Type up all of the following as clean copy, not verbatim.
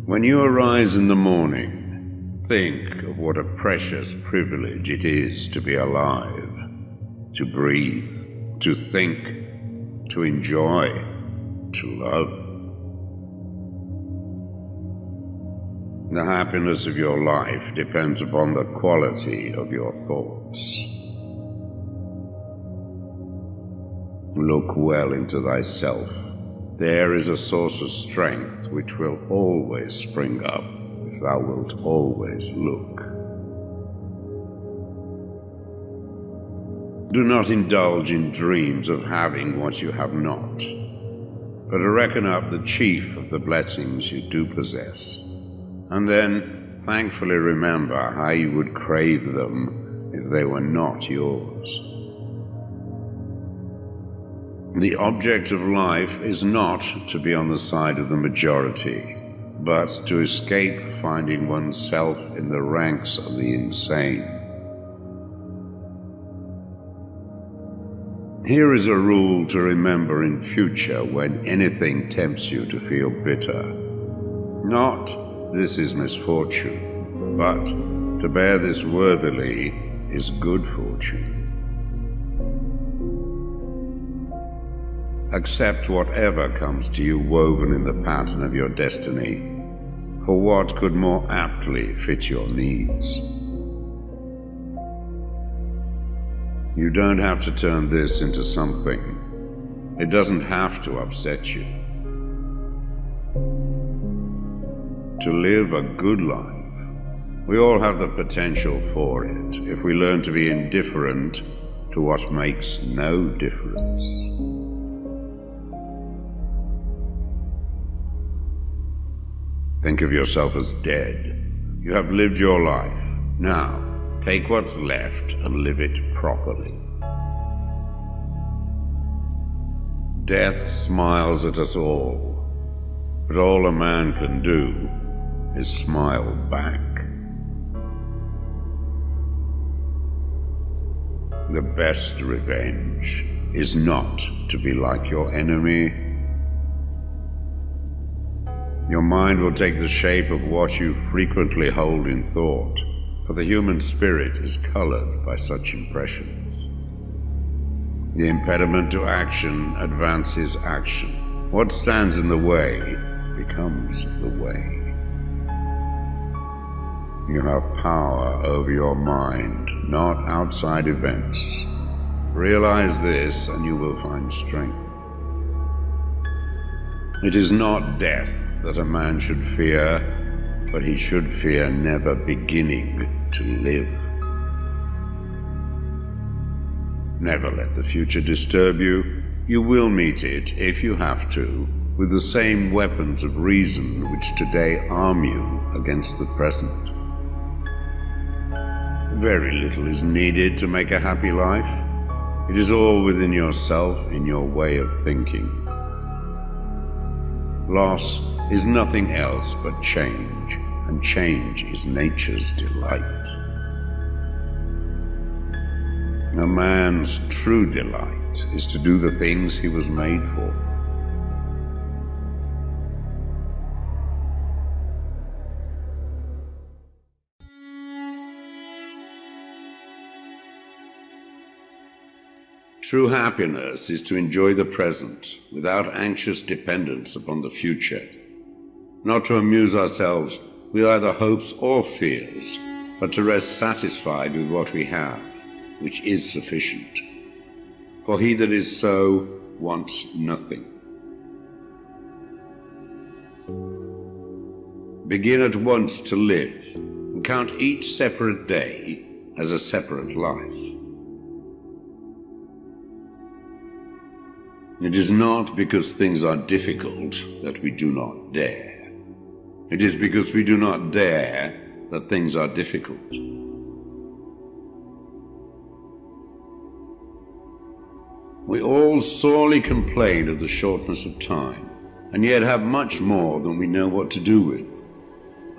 When you arise in the morning, think of what a precious privilege it is to be alive, to breathe, to think, to enjoy, to love. The happiness of your life depends upon the quality of your thoughts. Look well into thyself. There is a source of strength which will always spring up if thou wilt always look. Do not indulge in dreams of having what you have not, but reckon up the chief of the blessings you do possess, and then thankfully remember how you would crave them if they were not yours. The object of life is not to be on the side of the majority, but to escape finding oneself in the ranks of the insane. Here is a rule to remember in future when anything tempts you to feel bitter. Not, this is misfortune, but to bear this worthily is good fortune. Accept whatever comes to you woven in the pattern of your destiny, for what could more aptly fit your needs? You don't have to turn this into something. It doesn't have to upset you. To live a good life, we all have the potential for it if we learn to be indifferent to what makes no difference. Think of yourself as dead. You have lived your life. Now, take what's left and live it properly. Death smiles at us all, but all a man can do is smile back. The best revenge is not to be like your enemy. Your mind will take the shape of what you frequently hold in thought, for the human spirit is colored by such impressions. The impediment to action advances action. What stands in the way becomes the way. You have power over your mind, not outside events. Realize this and you will find strength. It is not death that a man should fear, but he should fear never beginning to live. Never let the future disturb you. You will meet it, if you have to, with the same weapons of reason which today arm you against the present. Very little is needed to make a happy life. It is all within yourself, in your way of thinking. Loss is nothing else but change, and change is nature's delight. A man's true delight is to do the things he was made for. True happiness is to enjoy the present without anxious dependence upon the future. Not to amuse ourselves with either hopes or fears, but to rest satisfied with what we have, which is sufficient. For he that is so wants nothing. Begin at once to live, and count each separate day as a separate life. It is not because things are difficult that we do not dare. It is because we do not dare that things are difficult. We all sorely complain of the shortness of time, and yet have much more than we know what to do with.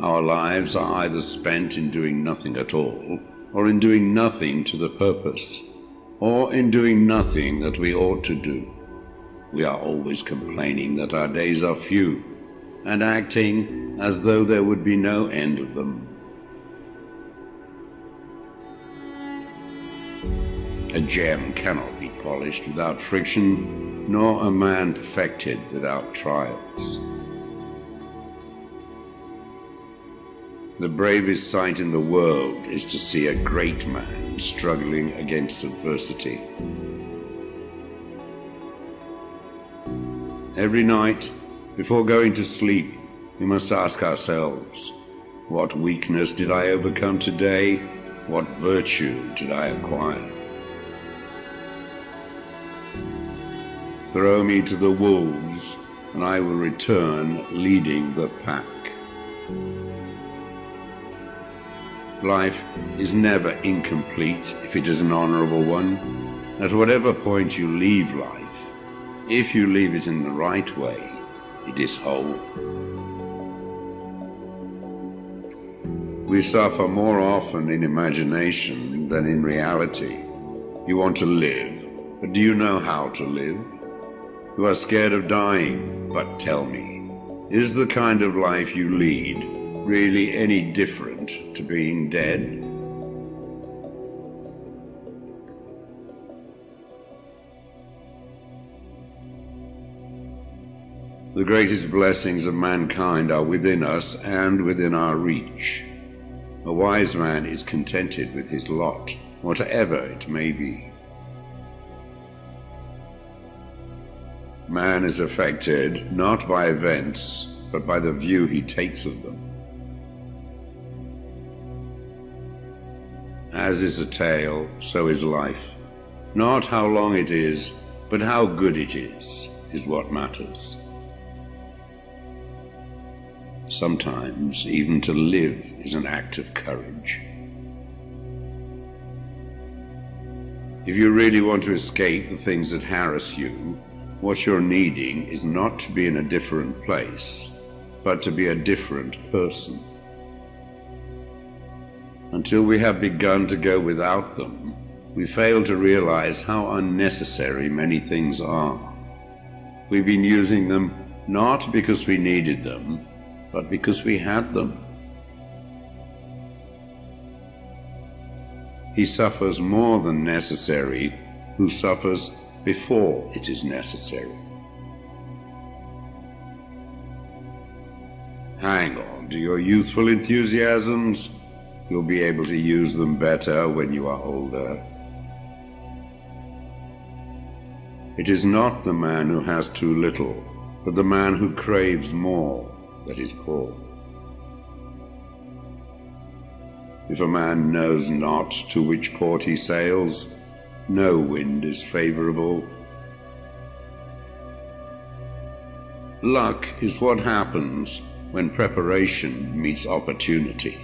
Our lives are either spent in doing nothing at all, or in doing nothing to the purpose, or in doing nothing that we ought to do. We are always complaining that our days are few, and acting as though there would be no end of them. A gem cannot be polished without friction, nor a man perfected without trials. The bravest sight in the world is to see a great man struggling against adversity. Every night, before going to sleep, we must ask ourselves, what weakness did I overcome today? What virtue did I acquire? Throw me to the wolves, and I will return leading the pack. Life is never incomplete if it is an honorable one. At whatever point you leave life, if you leave it in the right way, it is whole. We suffer more often in imagination than in reality. You want to live, but do you know how to live? You are scared of dying, but tell me, is the kind of life you lead really any different to being dead? The greatest blessings of mankind are within us and within our reach. A wise man is contented with his lot, whatever it may be. Man is affected not by events, but by the view he takes of them. As is a tale, so is life. Not how long it is, but how good it is what matters. Sometimes even to live is an act of courage. If you really want to escape the things that harass you, what you're needing is not to be in a different place, but to be a different person. Until we have begun to go without them, we fail to realize how unnecessary many things are. We've been using them not because we needed them, but because we had them. He suffers more than necessary who suffers before it is necessary. Hang on to your youthful enthusiasms. You'll be able to use them better when you are older. It is not the man who has too little, but the man who craves more that is poor. If a man knows not to which port he sails, no wind is favorable. Luck is what happens when preparation meets opportunity.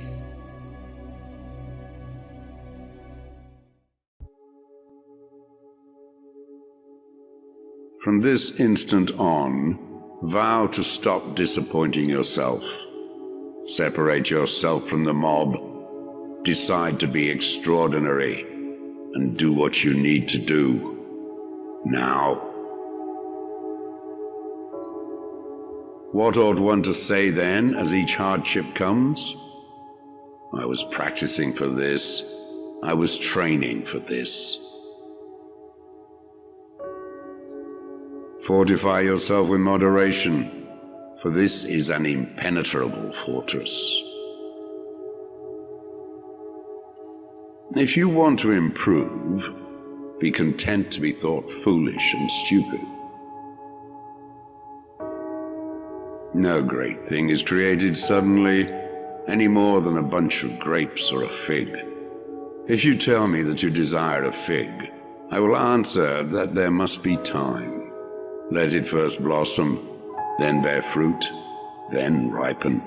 From this instant on, vow to stop disappointing yourself. Separate yourself from the mob. Decide to be extraordinary and do what you need to do. Now. What ought one to say then as each hardship comes? I was practicing for this. I was training for this. Fortify yourself with moderation, for this is an impenetrable fortress. If you want to improve, be content to be thought foolish and stupid. No great thing is created suddenly, any more than a bunch of grapes or a fig. If you tell me that you desire a fig, I will answer that there must be time. Let it first blossom, then bear fruit, then ripen.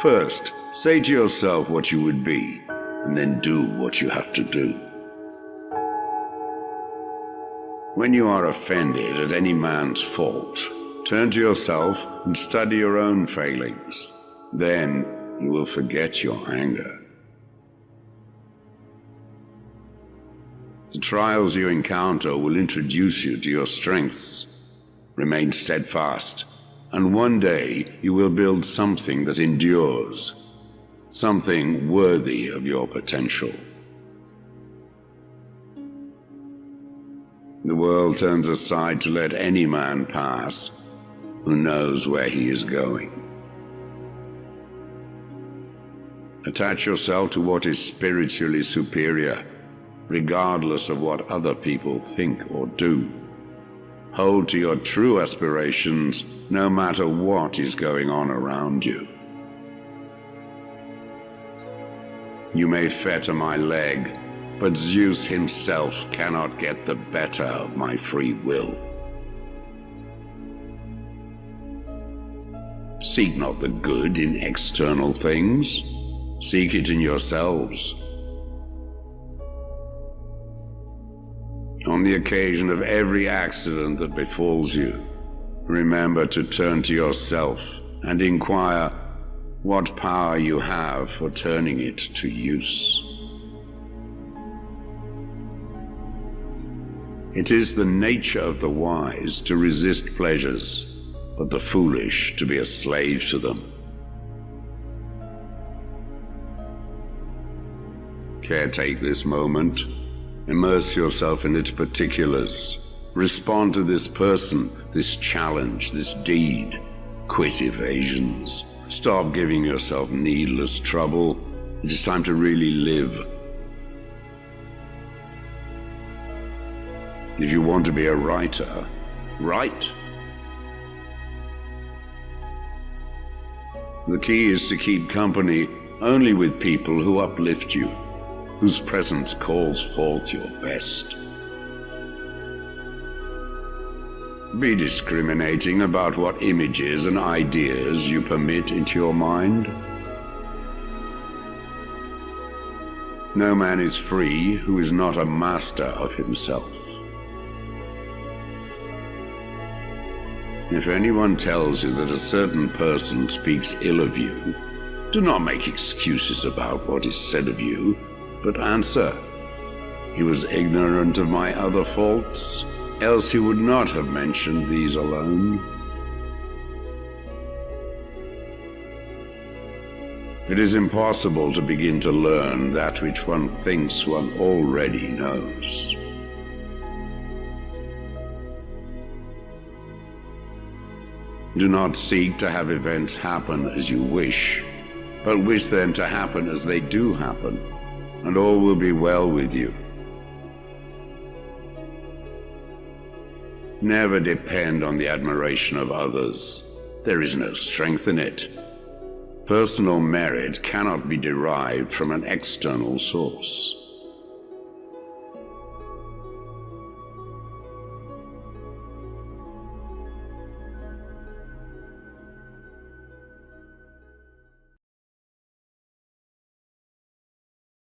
First, say to yourself what you would be, and then do what you have to do. When you are offended at any man's fault, turn to yourself and study your own failings. Then you will forget your anger. The trials you encounter will introduce you to your strengths. Remain steadfast, and one day you will build something that endures, something worthy of your potential. The world turns aside to let any man pass who knows where he is going. Attach yourself to what is spiritually superior, regardless of what other people think or do. Hold to your true aspirations, no matter what is going on around you. You may fetter my leg, but Zeus himself cannot get the better of my free will. Seek not the good in external things. Seek it in yourselves. On the occasion of every accident that befalls you, remember to turn to yourself and inquire what power you have for turning it to use. It is the nature of the wise to resist pleasures, but the foolish to be a slave to them. Caretake this moment. Immerse yourself in its particulars. Respond to this person, this challenge, this deed. Quit evasions. Stop giving yourself needless trouble. It is time to really live. If you want to be a writer, write. The key is to keep company only with people who uplift you, whose presence calls forth your best. Be discriminating about what images and ideas you permit into your mind. No man is free who is not a master of himself. If anyone tells you that a certain person speaks ill of you, do not make excuses about what is said of you, but answer, "He was ignorant of my other faults, else he would not have mentioned these alone." It is impossible to begin to learn that which one thinks one already knows. Do not seek to have events happen as you wish, but wish them to happen as they do happen, and all will be well with you. Never depend on the admiration of others. There is no strength in it. Personal merit cannot be derived from an external source.